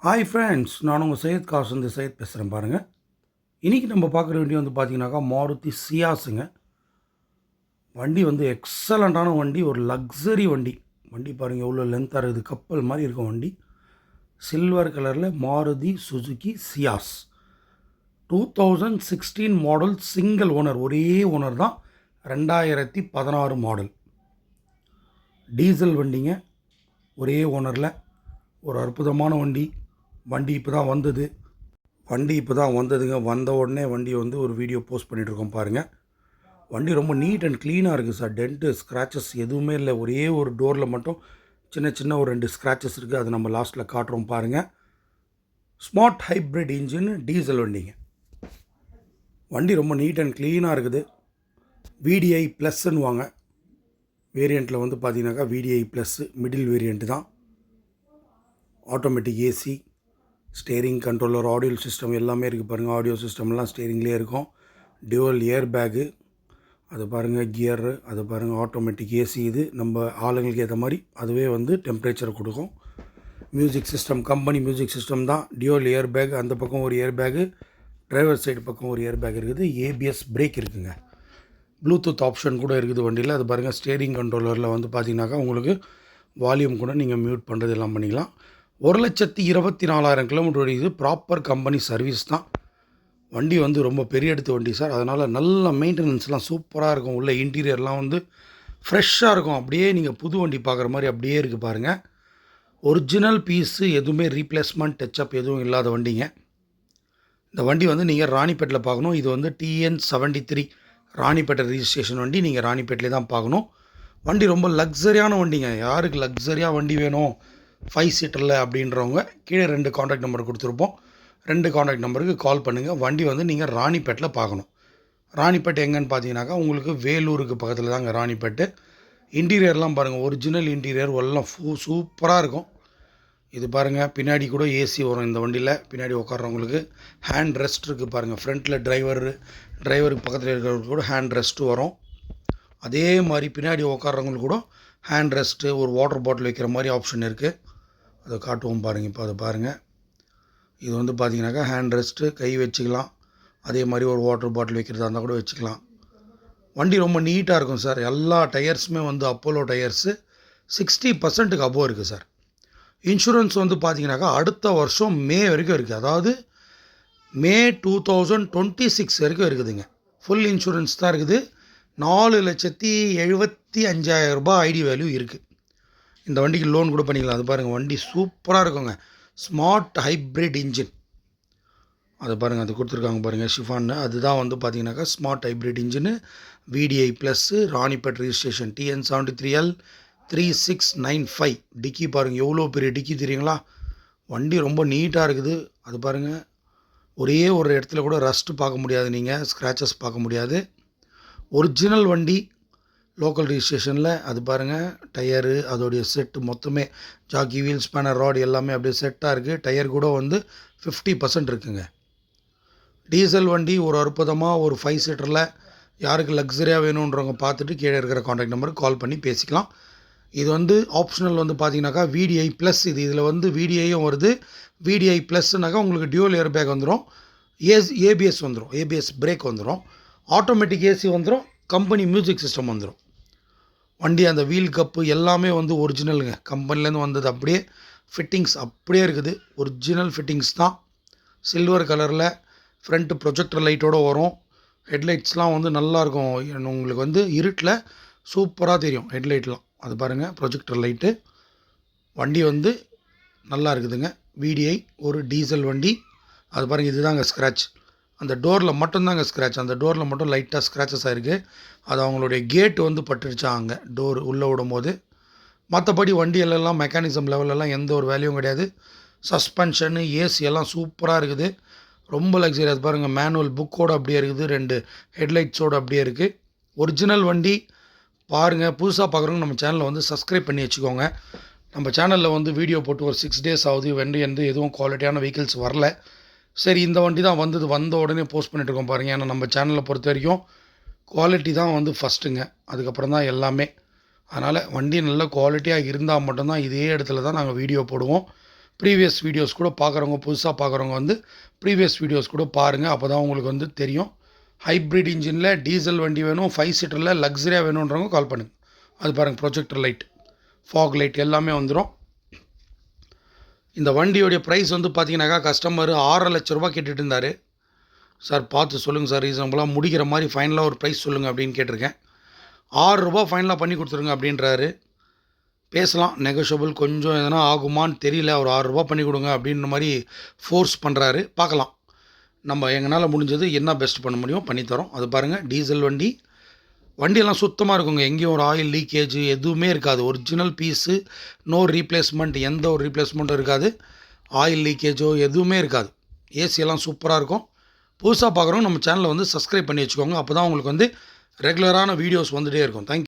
Hi friends, நான் உங்கள் சையத் காசுந்து சையத் பேசுகிறேன் பாருங்கள். இன்றைக்கி நம்ம பார்க்குற வண்டி வந்து பார்த்தீங்கன்னாக்கா மாருதி சியாஸுங்க. வண்டி வந்து எக்ஸலண்ட்டான வண்டி, ஒரு லக்ஸரி வண்டி. வண்டி பாருங்கள் எவ்வளோ லென்த்தாக இருக்குது, கப்பல் மாதிரி இருக்கும் வண்டி. சில்வர் கலரில் Maruti Suzuki Ciaz 2016 model, single owner, ஒரே ஓனர் தான். 2016 மாடல் டீசல் வண்டிங்க, ஒரே ஓனரில். ஒரு அற்புதமான வண்டி. வண்டி இப்போ தான் வந்ததுங்க. வந்த உடனே வண்டி வந்து ஒரு வீடியோ போஸ்ட் பண்ணிகிட்ருக்கோம் பாருங்கள். வண்டி ரொம்ப நீட் அண்ட் க்ளீனாக இருக்குது சார். டென்ட்டு ஸ்க்ராச்சஸ் எதுவுமே இல்லை. ஒரே ஒரு டோரில் மட்டும் சின்ன ஒரு 2 ஸ்க்ராச்சஸ் இருக்குது. அது நம்ம லாஸ்ட்டில் காட்டுறோம் பாருங்கள். ஸ்மார்ட் ஹைப்ரிட் இன்ஜின் டீசல் வண்டிங்க. வண்டி ரொம்ப நீட் அண்ட் க்ளீனாக இருக்குது. VDI ப்ளஸ்ன்னு வாங்க வேரியண்ட்டில் வந்து பார்த்தீங்கன்னாக்கா VDI ப்ளஸ்ஸு மிடில் வேரியண்ட்டு தான். Automatic AC, steering controller, audio system எல்லாமே இருக்குது பாருங்கள். ஆடியோ சிஸ்டம்லாம் ஸ்டேரிங்லேயே இருக்கும். டியூவல் ஏர் பேக்கு, அது பாருங்கள். கியரு, அது பாருங்கள். ஆட்டோமேட்டிக் ஏசி, இது நம்ம ஆளுங்களுக்கு ஏற்ற மாதிரி அதுவே வந்து டெம்பரேச்சர் கொடுக்கும். Music system company music system தான். டியூவல் ஏர் பேக், அந்த பக்கம் ஒரு ஏர் பேக்கு, டிரைவர் சைடு பக்கம் ஒரு ஏர் பேக் இருக்குது. ABS பிரேக் இருக்குதுங்க. ப்ளூடூத் ஆப்ஷன் கூட இருக்குது வண்டியில். அது பாருங்கள். ஸ்டேரிங் கண்ட்ரோலரில் வந்து பார்த்தீங்கன்னாக்கா உங்களுக்கு வால்யூம் கூட நீங்கள் மியூட் பண்ணுறது எல்லாம் பண்ணிக்கலாம். 1,24,000 கிலோமீட்டர் ஓடிக்குது. ப்ராப்பர் கம்பெனி சர்வீஸ் தான். வண்டி வந்து ரொம்ப பெரிய எடுத்த வண்டி சார். அதனால் நல்ல மெயின்டெனன்ஸ்லாம் சூப்பராக இருக்கும். உள்ள இன்டீரியர்லாம் வந்து ஃப்ரெஷ்ஷாக இருக்கும். அப்படியே நீங்கள் புது வண்டி பார்க்குற மாதிரி அப்படியே இருக்குது பாருங்கள். ஒரிஜினல் பீஸு, எதுவுமே ரீப்ளேஸ்மெண்ட் டச்சப் எதுவும் இல்லாத வண்டிங்க. இந்த வண்டி வந்து நீங்கள் ராணிப்பேட்டில் பார்க்கணும். இது வந்து TN73 ராணிப்பேட்டை ரிஜிஸ்ட்ரேஷன் வண்டி. நீங்கள் ராணிப்பேட்டிலே தான் பார்க்கணும். வண்டி ரொம்ப லக்ஸரியான வண்டிங்க. யாருக்கு லக்ஸரியாக வண்டி வேணும் 5 சீட்டரில் அப்படின்றவங்க கீழே 2 காண்டாக்ட் நம்பர் கொடுத்துருப்போம். 2 காண்டாக்ட் நம்பருக்கு கால் பண்ணுங்கள். வண்டி வந்து நீங்கள் ராணிப்பேட்டில் பார்க்கணும். ராணிப்பேட்டை எங்கன்னு பார்த்தீங்கன்னாக்கா உங்களுக்கு வேலூருக்கு பக்கத்தில் தாங்க ராணிப்பேட்டு. இன்டீரியர்லாம் பாருங்கள். ஒரிஜினல் இன்டீரியர் எல்லாம் சூப்பராக இருக்கும். இது பாருங்கள். பின்னாடி கூட ஏசி வரும் இந்த வண்டியில். பின்னாடி உட்கார்றவங்களுக்கு ஹேண்ட் ரெஸ்ட் இருக்குது பாருங்கள். ஃப்ரண்ட்டில் டிரைவருக்கு பக்கத்தில் இருக்கிறவங்களுக்கு கூட ஹேண்ட் ரெஸ்ட்டு வரும். அதே மாதிரி பின்னாடி உட்கார்றவங்களுக்கு கூட ஹேண்ட் ரெஸ்ட்டு, ஒரு வாட்டர் பாட்டில் வைக்கிற மாதிரி ஆப்ஷன் இருக்குது. அதை காட்டுவோம் பாருங்கள். இப்போ அதை பாருங்கள். இது வந்து பார்த்தீங்கன்னாக்கா ஹேண்ட் ரெஸ்ட்டு, கை வச்சுக்கலாம். அதே மாதிரி ஒரு வாட்டர் பாட்டில் வைக்கிறதா இருந்தால் கூட வச்சுக்கலாம். வண்டி ரொம்ப நீட்டாக இருக்கும் சார். எல்லா டயர்ஸுமே வந்து அப்போலோ டயர்ஸு 60% அபோவ் இருக்குது சார். இன்சூரன்ஸ் வந்து பார்த்தீங்கன்னாக்கா அடுத்த வருஷம் மே வரைக்கும் இருக்குது. அதாவது மே 2026 வரைக்கும் இருக்குதுங்க. ஃபுல் இன்சூரன்ஸ் தான் இருக்குது. 4,75,000 ரூபாய் ஐடி வேல்யூ இருக்குது. இந்த வண்டிக்கு லோன் கூட பண்ணிக்கலாம். அது பாருங்கள். வண்டி சூப்பராக இருக்குங்க. ஸ்மார்ட் ஹைப்ரிட் இன்ஜின், அது பாருங்கள். அது கொடுத்துருக்காங்க பாருங்கள் ஷிஃபான்னு. அதுதான் வந்து பார்த்தீங்கன்னாக்கா smart hybrid engine. VDI plus, Ranipet registration, TN73L 3695. டிக்கி பாருங்கள். எவ்வளோ பெரிய டிக்கி தெரியுங்களா. வண்டி ரொம்ப நீட்டாக இருக்குது. அது பாருங்கள். ஒரே ஒரு இடத்துல கூட ரஸ்ட்டு பார்க்க முடியாது, நீங்கள் ஸ்க்ராச்சஸ் பார்க்க முடியாது. ஒரிஜினல் வண்டி, லோக்கல் ரிஜிஸ்ட்ரேஷனில். அது பாருங்கள். டயரு, அதோடைய செட்டு மொத்தமே ஜாக்கி, வீல், ஸ்பேனர், ராட் எல்லாமே அப்படியே செட்டாக இருக்குது. டயர் கூட வந்து 50% இருக்குங்க. டீசல் வண்டி ஒரு அற்புதமாக ஒரு 5 சீட்டரில் யாருக்கு லக்ஸரியாக வேணுன்றவங்க பார்த்துட்டு கீழே இருக்கிற காண்டாக்ட் நம்பருக்கு கால் பண்ணி பேசிக்கலாம். இது வந்து ஆப்ஷனல் வந்து பார்த்தீங்கன்னாக்கா VDI ப்ளஸ். இதில் வந்து VDIயும் வருது. VDI ப்ளஸ்னாக்கா உங்களுக்கு டியூவல் ஏர் பேக் வந்துடும். ABS வந்துடும். ABS பிரேக் வந்துடும். ஆட்டோமேட்டிக் ஏசி வந்துடும். கம்பெனி மியூசிக் சிஸ்டம் வந்துடும். வண்டி அந்த வீல் கப்பு எல்லாமே வந்து ஒரிஜினலுங்க. கம்பெனிலேருந்து வந்தது. அப்படியே ஃபிட்டிங்ஸ் அப்படியே இருக்குது. ஒரிஜினல் ஃபிட்டிங்ஸ் தான். சில்வர் கலரில் ஃப்ரண்ட்டு ப்ரொஜெக்டர் லைட்டோடு வரும். ஹெட்லைட்ஸ்லாம் வந்து நல்லாயிருக்கும். உங்களுக்கு வந்து இருட்டில் சூப்பராக தெரியும் ஹெட்லைட்லாம். அது பாருங்கள். Projector light. வண்டி வந்து நல்லா இருக்குதுங்க. VDI ஒரு டீசல் வண்டி. அது பாருங்கள். இதுதாங்க ஸ்க்ராட்ச். அந்த டோரில் மட்டும்தாங்க ஸ்க்ராட்ச். அந்த டோரில் மட்டும் லைட்டாக ஸ்க்ராச்சஸ் ஆகிருக்கு. அது அவங்களுடைய கேட்டு வந்து பட்டுருச்சாங்க டோர் உள்ளே விடும் போது. மற்றபடி வண்டியிலலாம் மெக்கானிசம் லெவலெல்லாம் எந்த ஒரு வேல்யூவும் கிடையாது. சஸ்பென்ஷனு, ஏசி எல்லாம் சூப்பராக இருக்குது. ரொம்ப லக்ஸரி. அது பாருங்கள். மேனுவல் புக்கோடு அப்படியே இருக்குது. 2 ஹெட்லைட்ஸோடு அப்படியே இருக்குது. ஒரிஜினல் வண்டி பாருங்கள். புதுசாக பார்க்குறவங்க நம்ம சேனலில் வந்து சப்ஸ்கிரைப் பண்ணி வச்சுக்கோங்க. நம்ம சேனலில் வந்து வீடியோ போட்டு ஒரு 6 டேஸ் ஆகுது. வண்டி வந்து எதுவும் குவாலிட்டியான வெஹிக்கிள்ஸ் வரல. சரி, இந்த வண்டி தான் வந்த உடனே போஸ்ட் பண்ணிட்டுருக்கோம் பாருங்கள். ஏன்னா நம்ம சேனலை பொறுத்த வரைக்கும் குவாலிட்டி தான் வந்து ஃபஸ்ட்டுங்க. அதுக்கப்புறம் தான் எல்லாமே. அதனால் வண்டி நல்ல குவாலிட்டியாக இருந்தால் மட்டும்தான் இதே இடத்துல தான் நாங்கள் வீடியோ போடுவோம். ப்ரீவியஸ் வீடியோஸ் கூட பார்க்குறவங்க, புதுசாக பார்க்குறவங்க வந்து ப்ரீவியஸ் வீடியோஸ் கூட பாருங்கள். அப்போ தான் உங்களுக்கு வந்து தெரியும். ஹைப்ரிட் இன்ஜினில் டீசல் வண்டி வேணும், 5 சீட்டரில் லக்ஸரியாக வேணுன்றவங்க கால் பண்ணுங்கள். அது பாருங்கள், ப்ரொஜெக்டர் லைட், ஃபாக் லைட் எல்லாமே வந்துடும். இந்த வண்டியோடைய ப்ரைஸ் வந்து பார்த்தீங்கன்னாக்கா கஸ்டமர் 6.5 லட்ச ரூபா கேட்டுட்டு இருந்தார். சார் பார்த்து சொல்லுங்கள் சார், ரீசனபுளாக முடிக்கிற மாதிரி ஃபைனலாக ஒரு ப்ரைஸ் சொல்லுங்கள் அப்படின்னு கேட்டிருக்கேன். 6 ரூபா ஃபைனலாக பண்ணி கொடுத்துருங்க அப்படின்றாரு. பேசலாம், நெகோஷியபிள் கொஞ்சம் எதனா ஆகுமான்னு தெரியல. ஒரு 6 ரூபா பண்ணி கொடுங்க அப்படின்ற மாதிரி ஃபோர்ஸ் பண்ணுறாரு. பார்க்கலாம், நம்ம எங்களால் முடிஞ்சது என்ன பெஸ்ட் பண்ண முடியும் பண்ணித்தரோம். அது பாருங்கள், டீசல் வண்டி, வண்டியெல்லாம் சுத்தமாக இருக்குங்க. எங்கேயும் ஒரு ஆயில் லீக்கேஜ் எதுவுமே இருக்காது. ஒரிஜினல் பீஸு, நோ ரீப்ளேஸ்மெண்ட், எந்த ஒரு ரீப்ளேஸ்மெண்ட்டும் இருக்காது. ஆயில் லீக்கேஜோ எதுவுமே இருக்காது. ஏசியெல்லாம் சூப்பராக இருக்கும். புதுசாக பார்க்குறவங்க நம்ம சேனலை வந்து சப்ஸ்கிரைப் பண்ணி வச்சுக்கோங்க. அப்போ தான் உங்களுக்கு வந்து ரெகுலரான வீடியோஸ் வந்துகிட்டே இருக்கும். தேங்க்யூ.